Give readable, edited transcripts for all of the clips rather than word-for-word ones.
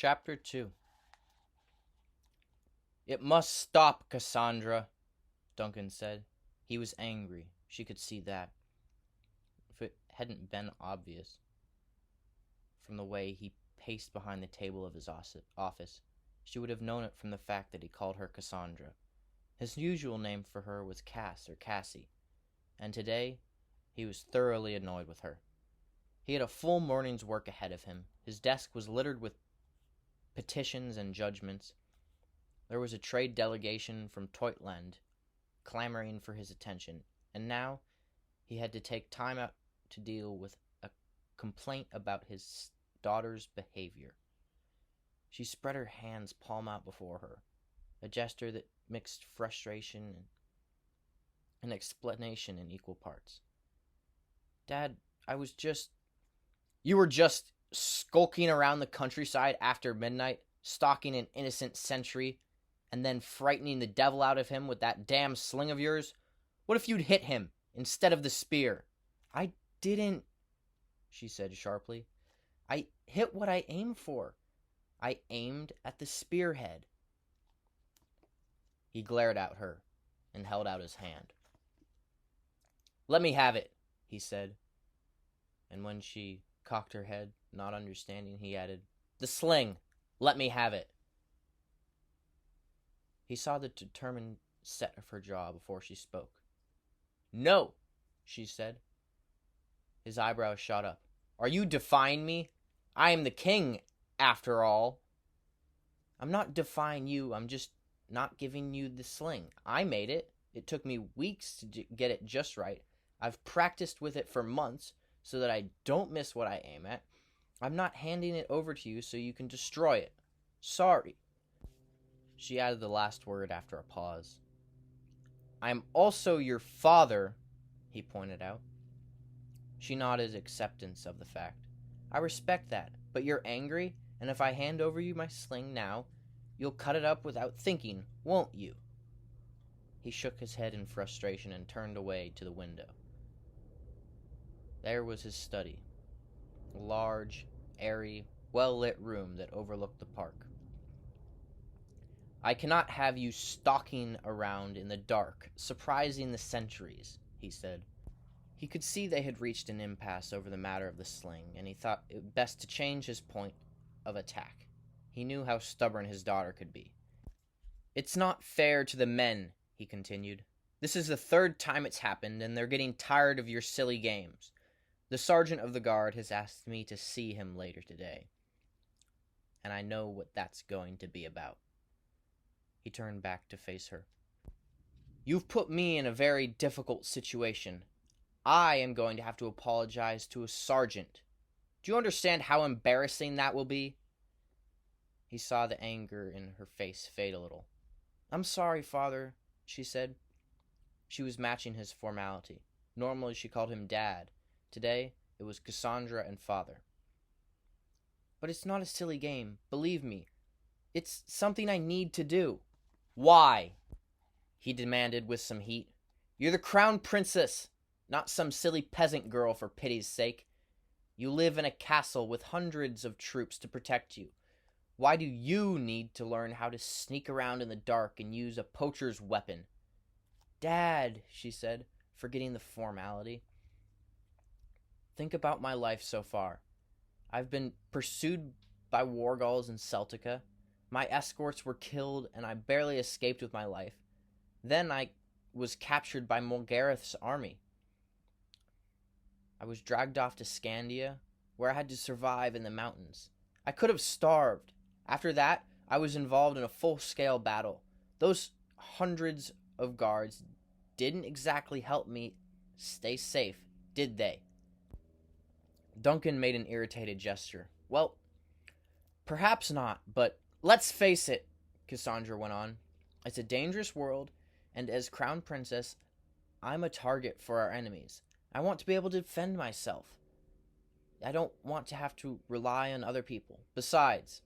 Chapter 2. "It must stop, Cassandra," Duncan said. He was angry. She could see that. If it hadn't been obvious from the way he paced behind the table of his office, she would have known it from the fact that he called her Cassandra. His usual name for her was Cass or Cassie, and today he was thoroughly annoyed with her. He had a full morning's work ahead of him. His desk was littered with petitions and judgments. There was a trade delegation from Teutland clamoring for his attention, and now he had to take time out to deal with a complaint about his daughter's behavior. She spread her hands palm out before her, a gesture that mixed frustration and explanation in equal parts. "Dad, You were just skulking around the countryside after midnight, stalking an innocent sentry, and then frightening the devil out of him with that damn sling of yours? What if you'd hit him instead of the spear?" "I didn't," she said sharply. "I hit what I aimed for. I aimed at the spearhead." He glared at her and held out his hand. "Let me have it," he said. And when she cocked her head, not understanding, he added, "The sling. Let me have it." He saw the determined set of her jaw before she spoke. "No," she said. His eyebrows shot up. "Are you defying me? I am the king, after all." "I'm not defying you. I'm just not giving you the sling. I made it. It took me weeks to get it just right. I've practiced with it for months so that I don't miss what I aim at. I'm not handing it over to you so you can destroy it. Sorry." She added the last word after a pause. "I'm also your father," he pointed out. She nodded acceptance of the fact. "I respect that, but you're angry, and if I hand over you my sling now, you'll cut it up without thinking, won't you?" He shook his head in frustration and turned away to the window. There was his study, a large, airy, well-lit room that overlooked the park. "I cannot have you stalking around in the dark, surprising the sentries," he said. He could see they had reached an impasse over the matter of the sling, and he thought it best to change his point of attack. He knew how stubborn his daughter could be. "It's not fair to the men," he continued. "This is the third time it's happened, and they're getting tired of your silly games. The sergeant of the guard has asked me to see him later today, and I know what that's going to be about." He turned back to face her. "You've put me in a very difficult situation. I am going to have to apologize to a sergeant. Do you understand how embarrassing that will be?" He saw the anger in her face fade a little. "I'm sorry, Father," she said. She was matching his formality. Normally she called him Dad. Today it was Cassandra and Father. "But it's not a silly game. Believe me. It's something I need to do." "Why?" he demanded with some heat. "You're the crown princess, not some silly peasant girl, for pity's sake. You live in a castle with hundreds of troops to protect you. Why do you need to learn how to sneak around in the dark and use a poacher's weapon?" "Dad," she said, forgetting the formality. "Think about my life so far. I've been pursued by wargulls in Celtica. My escorts were killed, and I barely escaped with my life. Then I was captured by Morgareth's army. I was dragged off to Scandia, where I had to survive in the mountains. I could have starved. After that, I was involved in a full-scale battle. Those hundreds of guards didn't exactly help me stay safe, did they?" Duncan made an irritated gesture. "Well, perhaps not, but let's face it," Cassandra went on. "It's a dangerous world, and as Crown Princess, I'm a target for our enemies. I want to be able to defend myself. I don't want to have to rely on other people. Besides,"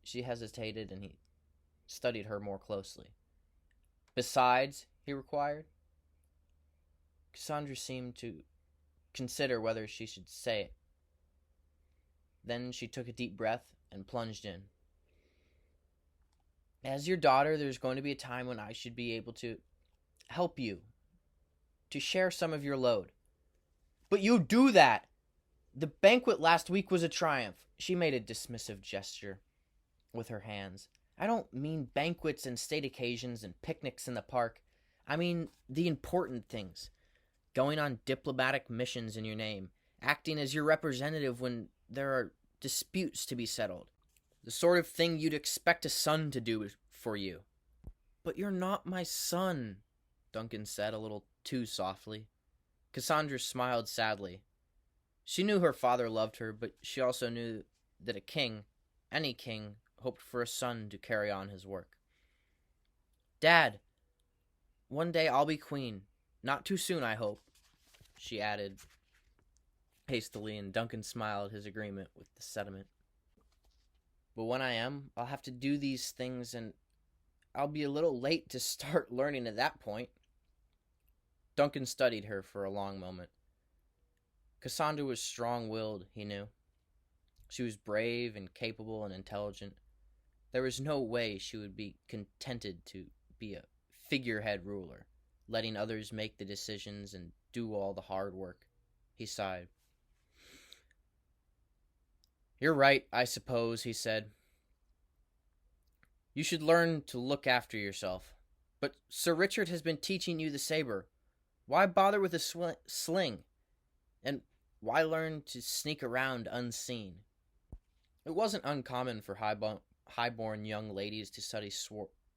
she hesitated, and he studied her more closely. "Besides," he required. Cassandra seemed to consider whether she should say it. Then she took a deep breath and plunged in. As your daughter, there's going to be a time when I should be able to help you, to share some of your load. But you do that! The banquet last week was a triumph. She made a dismissive gesture with her hands. I don't mean banquets and state occasions and picnics in the park. I mean the important things. Going on diplomatic missions in your name, acting as your representative when there are disputes to be settled. The sort of thing you'd expect a son to do for you. But you're not my son, Duncan said a little too softly. Cassandra smiled sadly. She knew her father loved her, but she also knew that a king, any king, hoped for a son to carry on his work. Dad, one day I'll be queen. Not too soon, I hope, she added hastily, and Duncan smiled his agreement with the sentiment. But when I am, I'll have to do these things, and I'll be a little late to start learning at that point. Duncan studied her for a long moment. Cassandra was strong-willed, he knew. She was brave and capable and intelligent. There was no way she would be contented to be a figurehead ruler, letting others make the decisions and do all the hard work. He sighed. You're right, I suppose, he said. You should learn to look after yourself. But Sir Richard has been teaching you the saber. Why bother with a sling? And why learn to sneak around unseen? It wasn't uncommon for highborn young ladies to study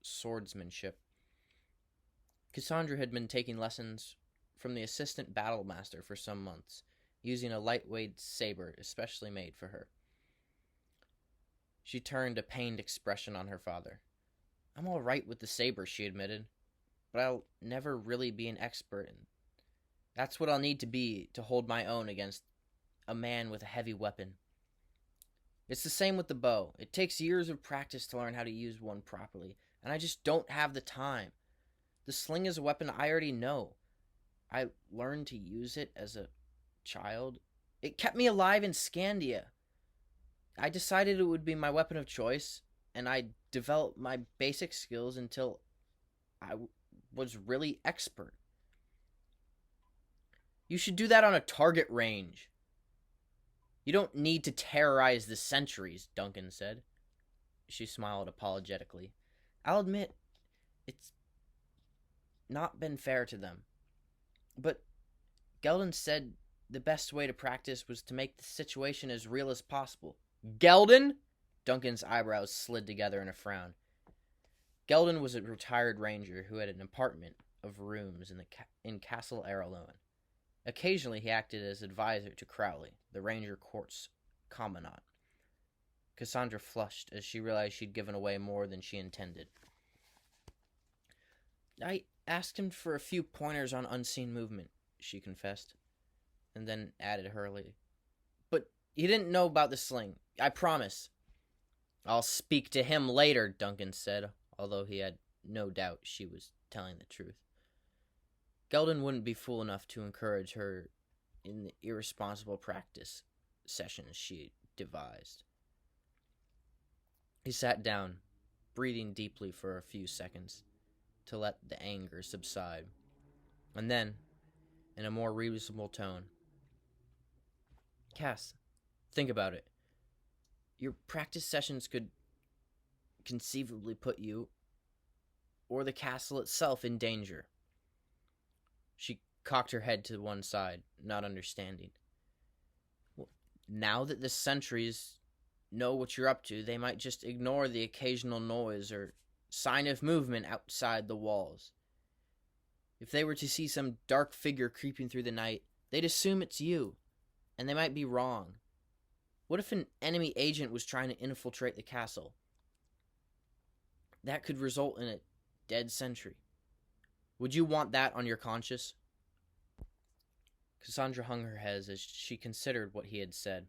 swordsmanship. Cassandra had been taking lessons from the assistant battlemaster for some months, using a lightweight saber especially made for her. She turned a pained expression on her father. I'm all right with the saber, she admitted, but I'll never really be an expert, and that's what I'll need to be to hold my own against a man with a heavy weapon. It's the same with the bow. It takes years of practice to learn how to use one properly, and I just don't have the time. The sling is a weapon I already know. I learned to use it as a child. It kept me alive in Scandia. I decided it would be my weapon of choice, and I developed my basic skills until I was really expert. You should do that on a target range. You don't need to terrorize the sentries, Duncan said. She smiled apologetically. I'll admit, it's not been fair to them. But Geldon said the best way to practice was to make the situation as real as possible. Geldon? Duncan's eyebrows slid together in a frown. Geldon was a retired ranger who had an apartment of rooms in Castle Araloan. Occasionally he acted as advisor to Crowley, the ranger court's commandant. Cassandra flushed as she realized she'd given away more than she intended. I asked him for a few pointers on unseen movement, she confessed, and then added hurriedly. But he didn't know about the sling, I promise. I'll speak to him later, Duncan said, although he had no doubt she was telling the truth. Geldon wouldn't be fool enough to encourage her in the irresponsible practice sessions she devised. He sat down, breathing deeply for a few seconds to let the anger subside, and then, in a more reasonable tone, Cass, think about it. Your practice sessions could conceivably put you, or the castle itself, in danger. She cocked her head to one side, not understanding. Well, now that the sentries know what you're up to, they might just ignore the occasional noise or sign of movement outside the walls. If they were to see some dark figure creeping through the night, they'd assume it's you, and they might be wrong. What if an enemy agent was trying to infiltrate the castle? That could result in a dead sentry. Would you want that on your conscience? Cassandra hung her head as she considered what he had said.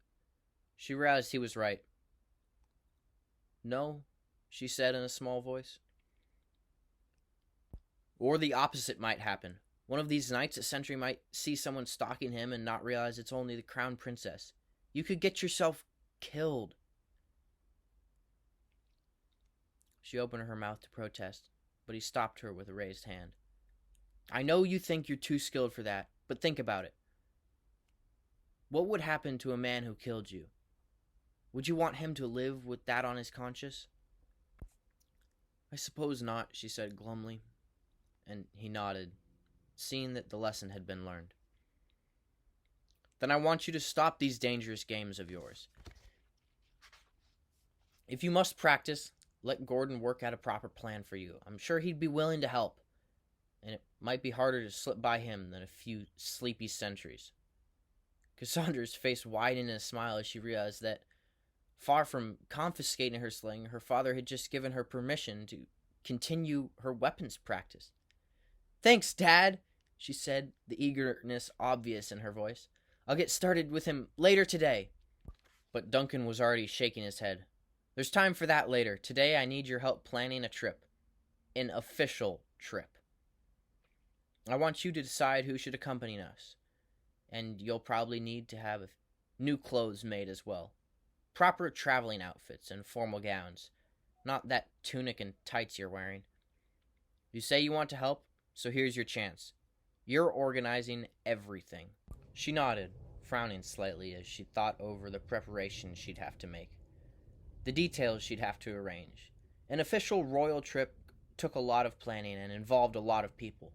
She realized he was right. No, she said in a small voice. Or the opposite might happen. One of these nights, a sentry might see someone stalking him and not realize it's only the crown princess. You could get yourself killed. She opened her mouth to protest, but he stopped her with a raised hand. I know you think you're too skilled for that, but think about it. What would happen to a man who killed you? Would you want him to live with that on his conscience? I suppose not, she said glumly, and he nodded, seeing that the lesson had been learned. Then I want you to stop these dangerous games of yours. If you must practice, let Gordon work out a proper plan for you. I'm sure he'd be willing to help, and it might be harder to slip by him than a few sleepy sentries. Cassandra's face widened in a smile as she realized that, far from confiscating her sling, her father had just given her permission to continue her weapons practice. Thanks, Dad, she said, the eagerness obvious in her voice. I'll get started with him later today. But Duncan was already shaking his head. There's time for that later. Today I need your help planning a trip. An official trip. I want you to decide who should accompany us. And you'll probably need to have new clothes made as well. Proper traveling outfits and formal gowns. Not that tunic and tights you're wearing. You say you want to help, so here's your chance. You're organizing everything. She nodded, frowning slightly as she thought over the preparations she'd have to make. The details she'd have to arrange. An official royal trip took a lot of planning and involved a lot of people.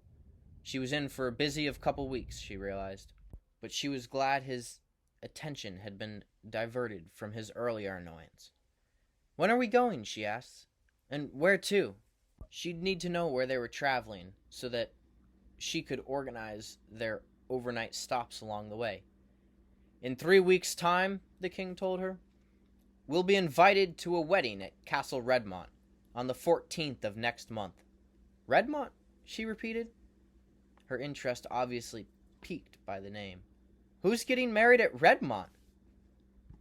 She was in for a busy couple weeks, she realized, but she was glad his attention had been diverted from his earlier annoyance. When are we going? She asked. And where to? She'd need to know where they were traveling so that she could organize their overnight stops along the way. In 3 weeks' time, the king told her, we'll be invited to a wedding at Castle Redmont on the 14th of next month. Redmont? She repeated, her interest obviously piqued by the name. Who's getting married at Redmont?